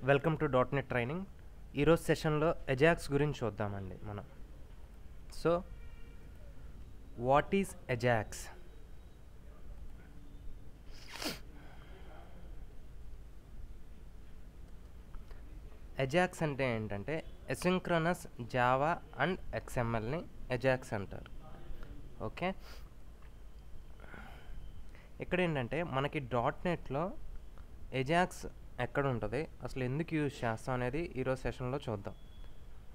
Welcome to dot net training. ఈరోజు సెషన్లో Ajax గురించి చూద్దామండి మనం. So what is Ajax? Ajax అంటే ఏంటంటే ఎసింక్రోనస్ జావా అండ్ ఎక్స్ఎంఎల్ని ఎజాక్స్ అంటారు. ఓకే, ఇక్కడ ఏంటంటే మనకి డాట్ నెట్లో ఎజాక్స్ ఎక్కడ ఉంటుంది, అసలు ఎందుకు యూజ్ చేస్తాం అనేది ఈరోజు సెషన్లో చూద్దాం.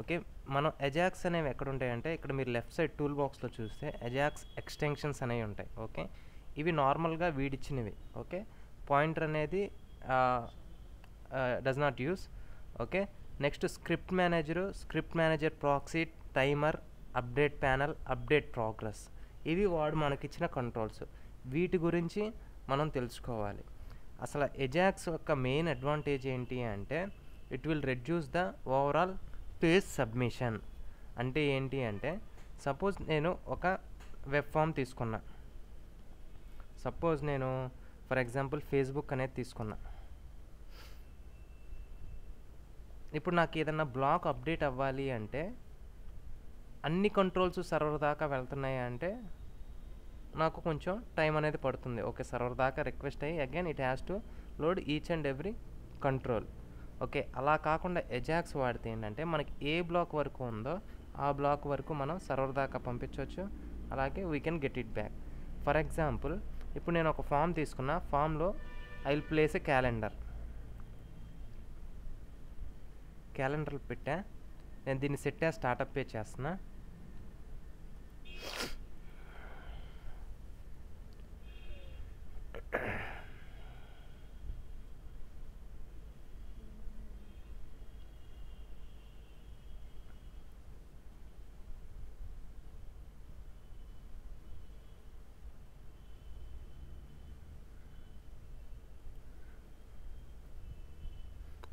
ఓకే, మనం ఎజాక్స్ అనేవి ఎక్కడ ఉంటాయంటే ఇక్కడ మీరు లెఫ్ట్ సైడ్ టూల్ బాక్స్లో చూస్తే ఎజాక్స్ ఎక్స్టెన్షన్స్ అనేవి ఉంటాయి. ఓకే, ఇవి నార్మల్గా వీడిచ్చినవి. ఓకే, పాయింటర్ అనేది does not use. Okay, next script manager proxy, timer, update panel, update progress, ఇవి వాడు మనకిచ్చిన కంట్రోల్స్. వీటి గురించి మనం తెలుసుకోవాలి. అసలు ఎజాక్స్ యొక్క మెయిన్ అడ్వాంటేజ్ ఏంటి అంటే it will reduce the overall page submission. అంటే ఏంటి అంటే సపోజ్ నేను ఒక వెబ్ ఫామ్ తీసుకున్నా. సపోజ్ నేను ఫర్ ఎగ్జాంపుల్ ఫేస్బుక్ అనేది తీసుకున్నా. ఇప్పుడు నాకు ఏదన్నా బ్లాగ్ అప్డేట్ అవ్వాలి అంటే అన్ని కంట్రోల్స్ సర్వర్ దాకా వెళ్తున్నాయి అంటే నాకు కొంచెం టైం అనేది పడుతుంది. ఓకే, సర్వర్ దాకా రిక్వెస్ట్ అయ్యి again it has to load each and every control. Okay, అలా కాకుండా ఎజాక్స్ వాడితే ఏంటంటే మనకి ఏ బ్లాక్ వరకు ఉందో ఆ బ్లాక్ వరకు మనం సర్వర్ దాకా పంపించవచ్చు, అలాగే we can get it back. For example ఇప్పుడు నేను ఒక ఫామ్ తీసుకున్నా. ఫామ్లో I will place A calendar పెట్టా. నేను దీన్ని సెట్ యాజ్ స్టార్టప్ పేజ్ చేస్తున్నా.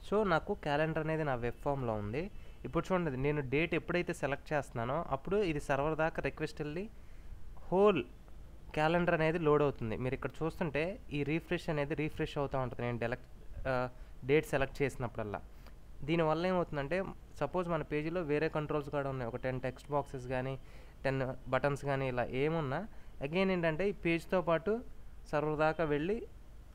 సో నాకు క్యాలెండర్ అనేది నా వెబ్ ఫామ్లో ఉంది. ఇప్పుడు చూడండి, నేను డేట్ ఎప్పుడైతే సెలెక్ట్ చేస్తున్నానో అప్పుడు ఇది సర్వర్ దాకా రిక్వెస్ట్ వెళ్ళి హోల్ క్యాలెండర్ అనేది లోడ్ అవుతుంది. మీరు ఇక్కడ చూస్తుంటే ఈ రీఫ్రెష్ అనేది రీఫ్రెష్ అవుతూ ఉంటుంది నేను డేట్ సెలెక్ట్ చేసినప్పుడల్లా. దీనివల్ల ఏమవుతుందంటే సపోజ్ మన పేజీలో వేరే కంట్రోల్స్ కూడా ఉన్నాయి, ఒక 10 టెక్స్ట్ బాక్సెస్ కానీ 10 బటన్స్ కానీ ఇలా ఏమున్నా అగైన్ ఏంటంటే ఈ పేజ్తో పాటు సర్వర్ దాకా వెళ్ళి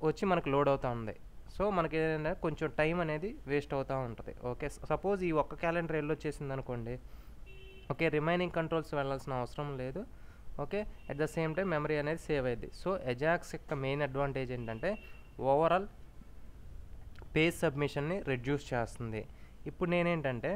వచ్చి మనకు లోడ్ అవుతూ ఉంది. సో మనకి ఏంటంటే కొంచెం టైం అనేది వేస్ట్ అవుతూ ఉంటుంది. ఓకే, సపోజ్ ఈ ఒక్క క్యాలెండర్ వెళ్ళొచ్చేసింది అనుకోండి. ఓకే, రిమైనింగ్ కంట్రోల్స్ వెళ్ళాల్సిన అవసరం లేదు. Okay, at the same time memory అనేది సేవ్ అయ్యింది. సో ఎజాక్స్ యొక్క మెయిన్ అడ్వాంటేజ్ ఏంటంటే ఓవరాల్ పేజ్ సబ్మిషన్ని రెడ్యూస్ చేస్తుంది. ఇప్పుడు నేనేంటంటే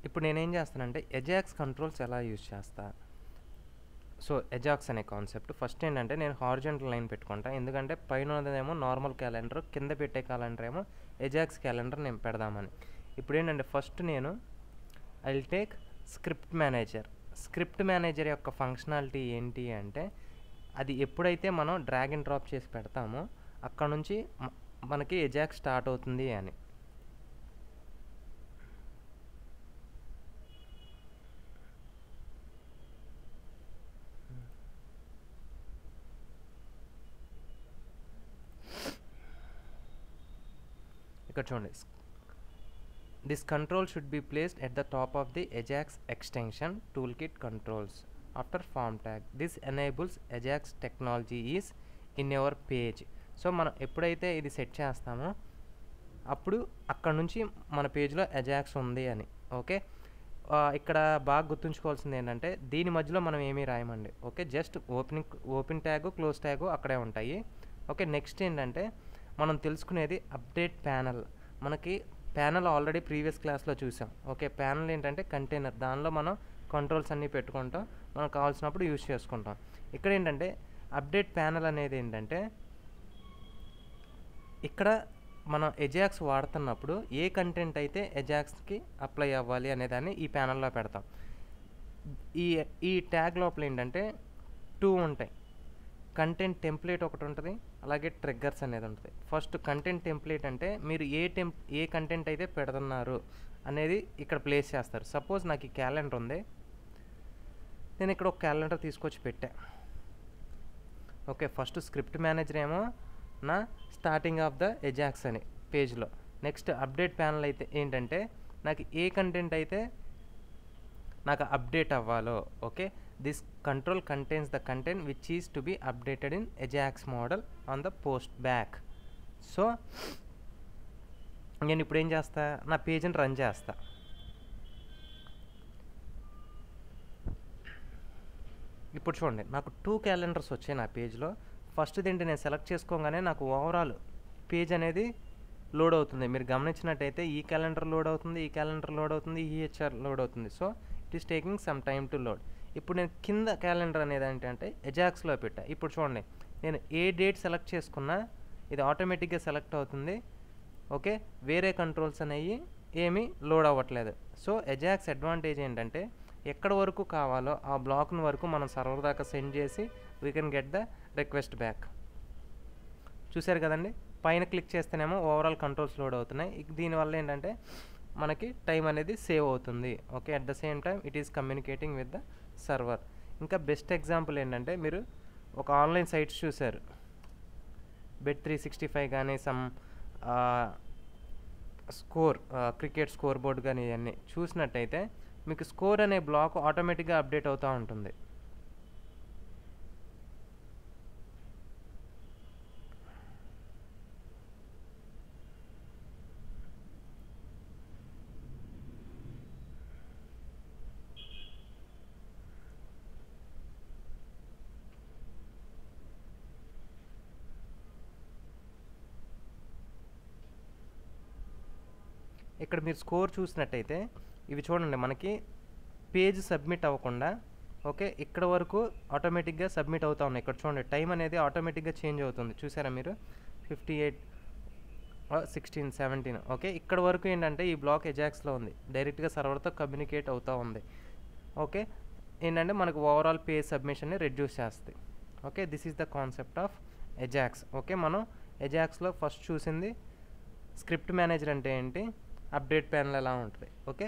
ఇప్పుడు నేనేం చేస్తానంటే ఎజాక్స్ కంట్రోల్స్ ఎలా యూజ్ చేస్తా. సో ఎజాక్స్ అనే కాన్సెప్ట్ ఫస్ట్ ఏంటంటే నేను హారిజాంటల్ లైన్ పెట్టుకుంటా, ఎందుకంటే పైన ఉన్నదేమో నార్మల్ క్యాలెండర్, కింద పెట్టే క్యాలెండర్ ఏమో ఎజాక్స్ క్యాలెండర్ నేను పెడదామని. ఇప్పుడు ఏంటంటే ఫస్ట్ నేను I will take script manager యొక్క ఫంక్షనాలిటీ ఏంటి అంటే అది ఎప్పుడైతే మనం డ్రాగ్ అండ్ డ్రాప్ చేసి పెడతామో అక్కడ నుంచి మనకి ఎజాక్స్ స్టార్ట్ అవుతుంది అని. ఇక్కడ చూడండి, this control should be placed at the top of the Ajax extension toolkit controls after form tag. This enables Ajax technology is in your page. So మనం ఎప్పుడైతే ఇది సెట్ చేస్తామో అప్పుడు అక్కడ నుంచి మన పేజ్లో ఎజాక్స్ ఉంది అని. ఓకే, ఇక్కడ బాగా గుర్తుంచుకోవాల్సింది ఏంటంటే దీని మధ్యలో మనం ఏమీ రాయమండి. Okay, just open tag close tag అక్కడే ఉంటాయి. ఓకే, నెక్స్ట్ ఏంటంటే మనం తెలుసుకునేది అప్డేట్ ప్యానల్. మనకి ప్యానల్ ఆల్రెడీ ప్రీవియస్ క్లాస్లో చూసాం. ఓకే, ప్యానల్ ఏంటంటే కంటైనర్, దానిలో మనం కంట్రోల్స్ అన్నీ పెట్టుకుంటాం, మనకు కావాల్సినప్పుడు యూజ్ చేసుకుంటాం. ఇక్కడ ఏంటంటే అప్డేట్ ప్యానల్ అనేది ఏంటంటే ఇక్కడ మనం ఎజాక్స్ వాడుతున్నప్పుడు ఏ కంటెంట్ అయితే ఎజాక్స్కి అప్లై అవ్వాలి అనేదాన్ని ఈ ప్యానల్లో పెడతాం. ఈ ట్యాగ్ లోపల ఏంటంటే 2 ఉంటాయి. కంటెంట్ టెంప్లేట్ ఒకటి ఉంటుంది, అలాగే ట్రిగ్గర్స్ అనేది ఉంటుంది. ఫస్ట్ కంటెంట్ టెంప్లేట్ అంటే మీరు ఏ కంటెంట్ అయితే పెడుతున్నారు అనేది ఇక్కడ ప్లేస్ చేస్తారు. సపోజ్ నాకు ఈ క్యాలెండర్ ఉంది, నేను ఇక్కడ ఒక క్యాలెండర్ తీసుకొచ్చి పెట్టా. ఓకే, ఫస్ట్ స్క్రిప్ట్ మేనేజర్ ఏమో నా స్టార్టింగ్ ఆఫ్ ద ఎజాక్స్ అని పేజ్లో. నెక్స్ట్ అప్డేట్ ప్యానల్ అయితే ఏంటంటే నాకు ఏ కంటెంట్ అయితే నాకు అప్డేట్ అవ్వాలో. Okay, this control contains the content which is to be updated in Ajax model on the post back. So నేను ఇప్పుడు ఏం చేస్తా, నా పేజ్ని రన్ చేస్తా. ఇప్పుడు చూడండి, నాకు 2 క్యాలెండర్స్ వచ్చాయి నా పేజ్లో. ఫస్ట్ది ఏంటి, నేను సెలెక్ట్ చేసుకోగానే నాకు ఓవరాల్ పేజ్ అనేది లోడ్ అవుతుంది. మీరు గమనించినట్టయితే ఈ క్యాలెండర్ లోడ్ అవుతుంది, ఈ క్యాలెండర్ లోడ్ అవుతుంది, ఈహెచ్ఆర్ లోడ్ అవుతుంది. So it is taking some time to load. ఇప్పుడు నేను కింద క్యాలెండర్ అనేది ఏంటంటే ఎజాక్స్లో పెట్టా. ఇప్పుడు చూడండి, నేను ఏ డేట్ సెలెక్ట్ చేసుకున్నా ఇది ఆటోమేటిక్గా సెలెక్ట్ అవుతుంది. ఓకే, వేరే కంట్రోల్స్ అనేవి ఏమీ లోడ్ అవ్వట్లేదు. సో ఎజాక్స్ అడ్వాంటేజ్ ఏంటంటే ఎక్కడ వరకు కావాలో ఆ బ్లాక్ని వరకు మనం సర్వర్ దాకా సెండ్ చేసి we can get the request back. చూసారు కదండి, పైన క్లిక్ చేస్తేనేమో ఓవరాల్ కంట్రోల్స్ లోడ్ అవుతున్నాయి. దీనివల్ల ఏంటంటే మనకి టైం అనేది సేవ్ అవుతుంది. Okay, at the same time it is communicating with the server. ఇంకా బెస్ట్ ఎగ్జాంపుల్ ఏంటంటే మీరు ఒక ఆన్లైన్ సైట్స్ చూసారు, Bet365 కానీ some score cricket score board కానీ ఇవన్నీ చూసినట్టయితే మీకు స్కోర్ అనే బ్లాక్ ఆటోమేటిక్గా అప్డేట్ అవుతూ ఉంటుంది. ఇక్కడ మీరు స్కోర్ చూసినట్టయితే ఇవి చూడండి, మనకి పేజ్ సబ్మిట్ అవ్వకుండా ఓకే ఇక్కడ వరకు ఆటోమేటిక్గా సబ్మిట్ అవుతా ఉన్నాయి. ఇక్కడ చూడండి, టైం అనేది ఆటోమేటిక్గా చేంజ్ అవుతుంది. చూసారా మీరు, 58 16 17. ఓకే, ఇక్కడ వరకు ఏంటంటే ఈ బ్లాక్ ఎజాక్స్లో ఉంది, డైరెక్ట్గా సర్వర్తో కమ్యూనికేట్ అవుతూ ఉంది. ఓకే, ఏంటంటే మనకు ఓవరాల్ పేజ్ సబ్మిషన్ని రెడ్యూస్ చేస్తుంది. Okay, this is the concept of Ajax. Okay, మనం ఎజాక్స్లో ఫస్ట్ చూసింది స్క్రిప్ట్ మేనేజర్ అంటే ఏంటి, అప్డేట్ ప్యానల్ ఎలా ఉంటుంది. Okay,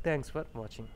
thanks for watching.